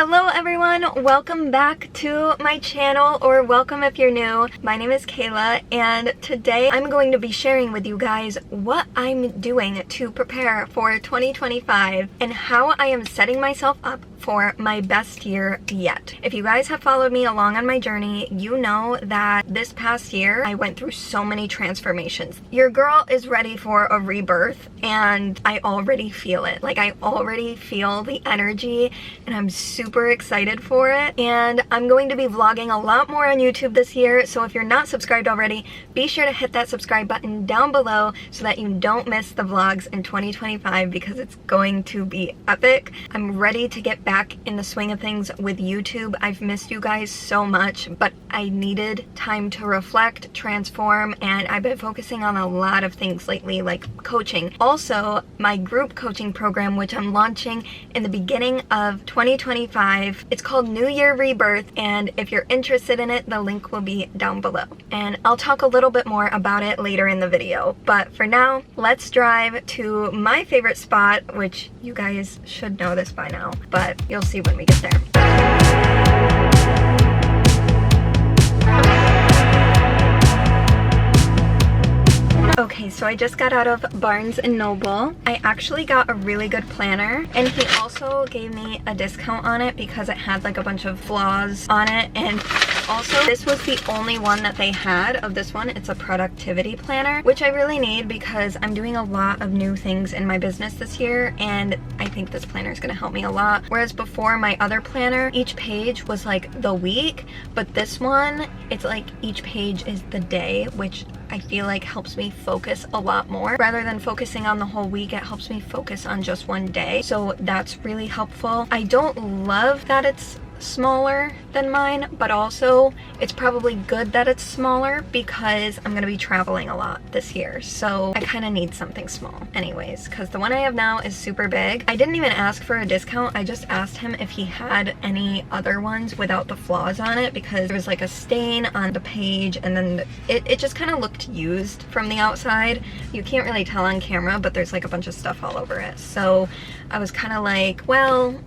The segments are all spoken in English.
Hello everyone, welcome back to my channel, or welcome if you're new. My name is Kayla, and today I'm going to be sharing with you guys what I'm doing to prepare for 2025 and how I am setting myself up for my best year yet. If you guys have followed me along on my journey, you know that this past year I went through so many transformations. Your girl is ready for a rebirth, and I already feel it. Like, I already feel the energy, and I'm super excited for it. And I'm going to be vlogging a lot more on YouTube this year, so if you're not subscribed already, be sure to hit that subscribe button down below so that you don't miss the vlogs in 2025, because it's going to be epic. I'm ready to get back in the swing of things with YouTube. I've missed you guys so much, but I needed time to reflect, transform, and I've been focusing on a lot of things lately, like coaching. Also, my group coaching program, which I'm launching in the beginning of 2025. It's called New Year Rebirth, and if you're interested in it, the link will be down below. And I'll talk a little bit more about it later in the video. But for now, let's drive to my favorite spot, which you guys should know this by now, but you'll see when we get there. Okay, so I just got out of Barnes & Noble. I actually got a really good planner, and he also gave me a discount on it because it had like a bunch of flaws on it. And also, this was the only one that they had of this one. It's a productivity planner, which I really need because I'm doing a lot of new things in my business this year, and I think this planner is going to help me a lot. Whereas before, my other planner, each page was like the week, but this one, it's like each page is the day, which I feel like helps me focus a lot more. Rather than focusing on the whole week, it helps me focus on just one day. So that's really helpful. I don't love that it's smaller than mine, but also it's probably good that it's smaller because I'm gonna be traveling a lot this year, so I kind of need something small anyways, because the one I have now is super big. I didn't even ask for a discount. I just asked him if he had any other ones without the flaws on it, because there was like a stain on the page, and then it just kind of looked used from the outside. You can't really tell on camera, but there's like a bunch of stuff all over it. So I was kind of like, well,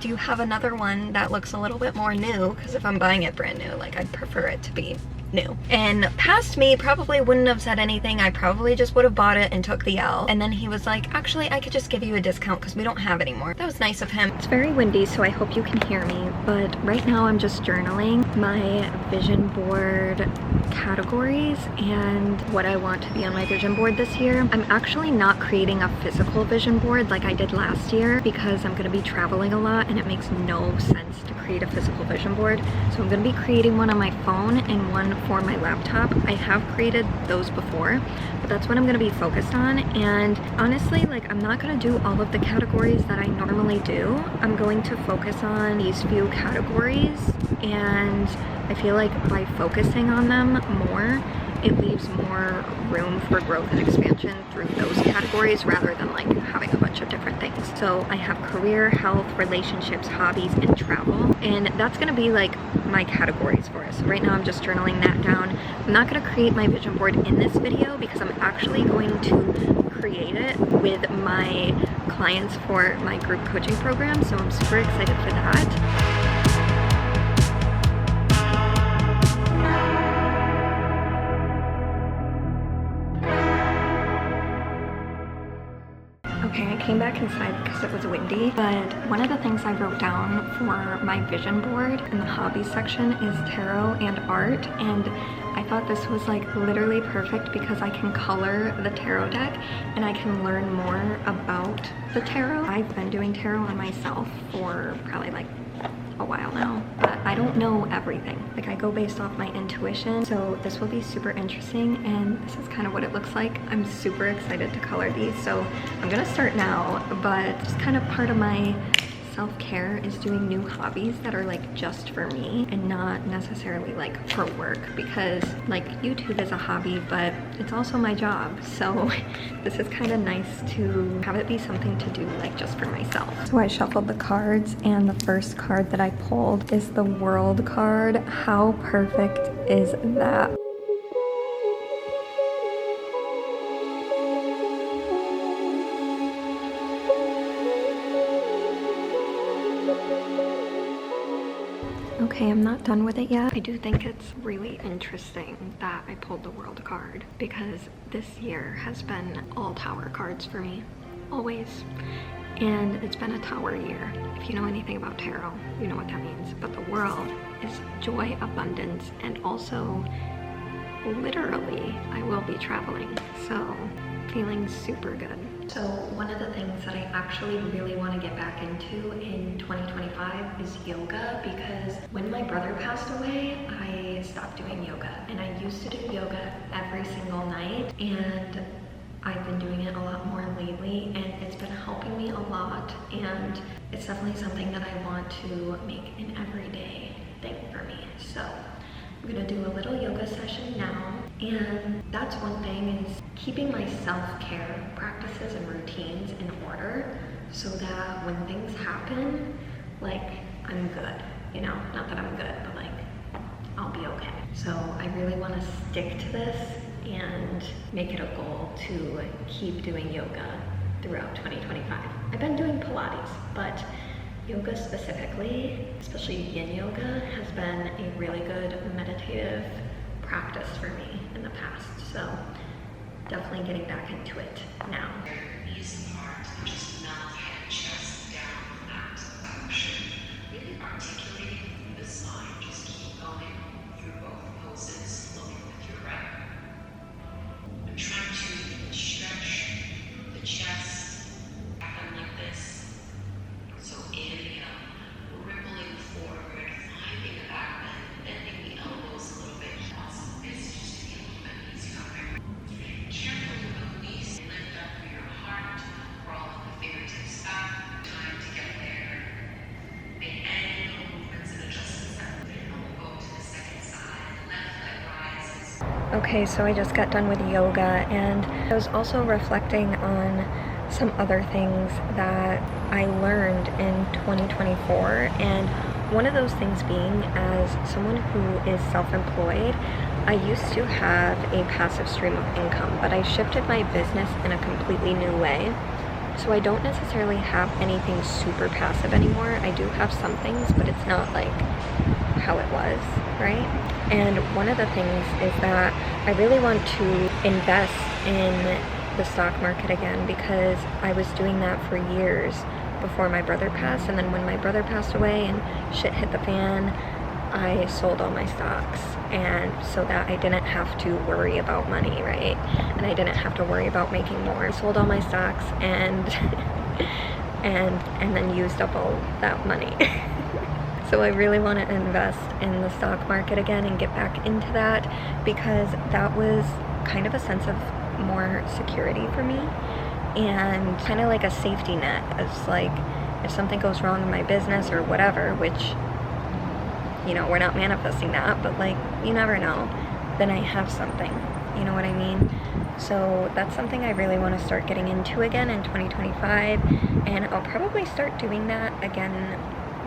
do you have another one that looks a little bit more new? Because if I'm buying it brand new, like, I'd prefer it to be new. And past me probably wouldn't have said anything. I probably just would have bought it and took the L. And then he was like, actually, I could just give you a discount because we don't have any more. That was nice of him. It's very windy, so I hope you can hear me, but right now I'm just journaling my vision board categories and what I want to be on my vision board this year. I'm actually not creating a physical vision board like I did last year because I'm going to be traveling a lot and it makes no sense to create a physical vision board. So I'm going to be creating one on my phone and one for my laptop. I have created those before, but that's what I'm going to be focused on. And honestly, like, I'm not going to do all of the categories that I normally do. I'm going to focus on these few categories, and I feel like by focusing on them more, it leaves more room for growth and expansion through those categories rather than like having a bunch of different things. So I have career, health, relationships, hobbies, and travel, and that's gonna be like my categories for us. So right now I'm just journaling that down. I'm not gonna create my vision board in this video because I'm actually going to create it with my clients for my group coaching program, so I'm super excited for that. Okay, I came back inside because it was windy, but one of the things I wrote down for my vision board in the hobby section is tarot and art, and I thought this was like literally perfect because I can color the tarot deck and I can learn more about the tarot. I've been doing tarot on myself for probably like a while now, but I don't know everything. Like, I go based off my intuition, so this will be super interesting, and this is kind of what it looks like. I'm super excited to color these, so I'm gonna start now, but just kind of part of my self-care is doing new hobbies that are like just for me and not necessarily like for work, because like YouTube is a hobby, but it's also my job. So this is kind of nice to have it be something to do like just for myself. So I shuffled the cards, and the first card that I pulled is the World card. How perfect is that? Okay, I'm not done with it yet. I do think it's really interesting that I pulled the World card because this year has been all Tower cards for me, always. And it's been a Tower year. If you know anything about tarot, you know what that means. But the World is joy, abundance, and also literally I will be traveling. So feeling super good. So one of the things that I actually really want to get back into in 2025 is yoga, because when my brother passed away, I stopped doing yoga, and I used to do yoga every single night, and I've been doing it a lot more lately, and it's been helping me a lot, and it's definitely something that I want to make an everyday thing for me. So I'm gonna do a little yoga session now, and that's one thing, is keeping my self-care practices and routines in order so that when things happen, like, I'm good, you know? Not that I'm good, but like, I'll be okay. So I really want to stick to this and make it a goal to keep doing yoga throughout 2025. I've been doing Pilates, but yoga specifically, especially yin yoga, has been a really good meditative practice for me in the past. So definitely getting back into it now. Knees apart, just melt head, chest down, flat, function. Really articulating through the spine. Just keep going through both poses, flowing with your breath. I'm trying to stretch the chest, happen like this. So inhale, rippling forward, finding a back bend, bending the elbows a little bit. Awesome. It's just to be a little bit easier. Carefully release, lift up through your heart, crawl the fingertips up. Time to get there. Make any little movements and adjustments that we'll go to the second side. Left leg rises. Okay, so I just got done with yoga, and I was also reflecting on some other things that I learned in 2024, and one of those things being, as someone who is self-employed, I used to have a passive stream of income, but I shifted my business in a completely new way. So I don't necessarily have anything super passive anymore. I do have some things, but it's not like how it was, right? And one of the things is that I really want to invest in the stock market again, because I was doing that for years before my brother passed, and then when my brother passed away and shit hit the fan, I sold all my stocks, and so that I didn't have to worry about money, right? And I didn't have to worry about making more. I sold all my stocks and and then used up all that money. So I really want to invest in the stock market again and get back into that, because that was kind of a sense of more security for me, and kind of like a safety net. It's like, if something goes wrong in my business or whatever, which, you know, we're not manifesting that, but like, you never know, then I have something, you know what I mean? So that's something I really want to start getting into again in 2025, and I'll probably start doing that again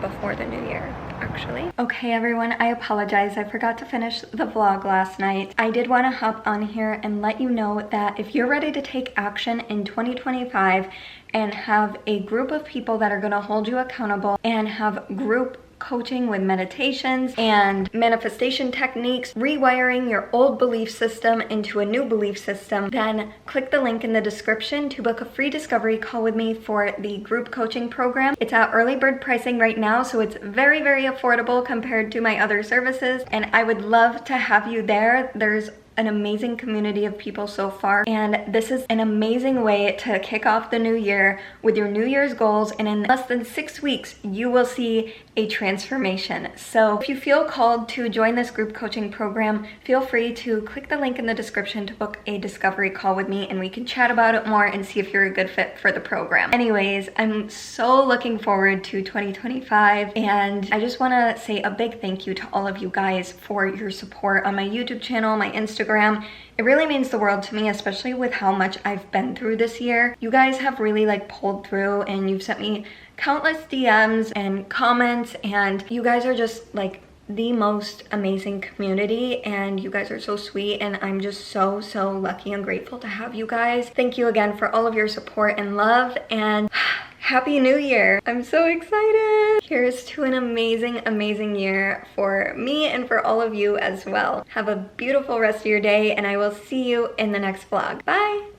before the new year, actually. Okay everyone, I apologize, I forgot to finish the vlog last night. I did want to hop on here and let you know that if you're ready to take action in 2025 and have a group of people that are going to hold you accountable, and have group coaching with meditations and manifestation techniques, rewiring your old belief system into a new belief system, then click the link in the description to book a free discovery call with me for the group coaching program. It's at early bird pricing right now, so it's very, very affordable compared to my other services, and I would love to have you there. There's an amazing community of people so far, and this is an amazing way to kick off the new year with your New Year's goals, and in less than 6 weeks you will see a transformation. So if you feel called to join this group coaching program, feel free to click the link in the description to book a discovery call with me, and we can chat about it more and see if you're a good fit for the program. Anyways, I'm so looking forward to 2025, and I just want to say a big thank you to all of you guys for your support on my YouTube channel, my Instagram. It really means the world to me, especially with how much I've been through this year. You guys have really like pulled through, and you've sent me countless DMs and comments, and you guys are just like the most amazing community, and you guys are so sweet, and I'm just so lucky and grateful to have you guys. Thank you again for all of your support and love, and Happy New Year. I'm so excited. Here's to an amazing, amazing year for me and for all of you as well. Have a beautiful rest of your day, and I will see you in the next vlog. Bye.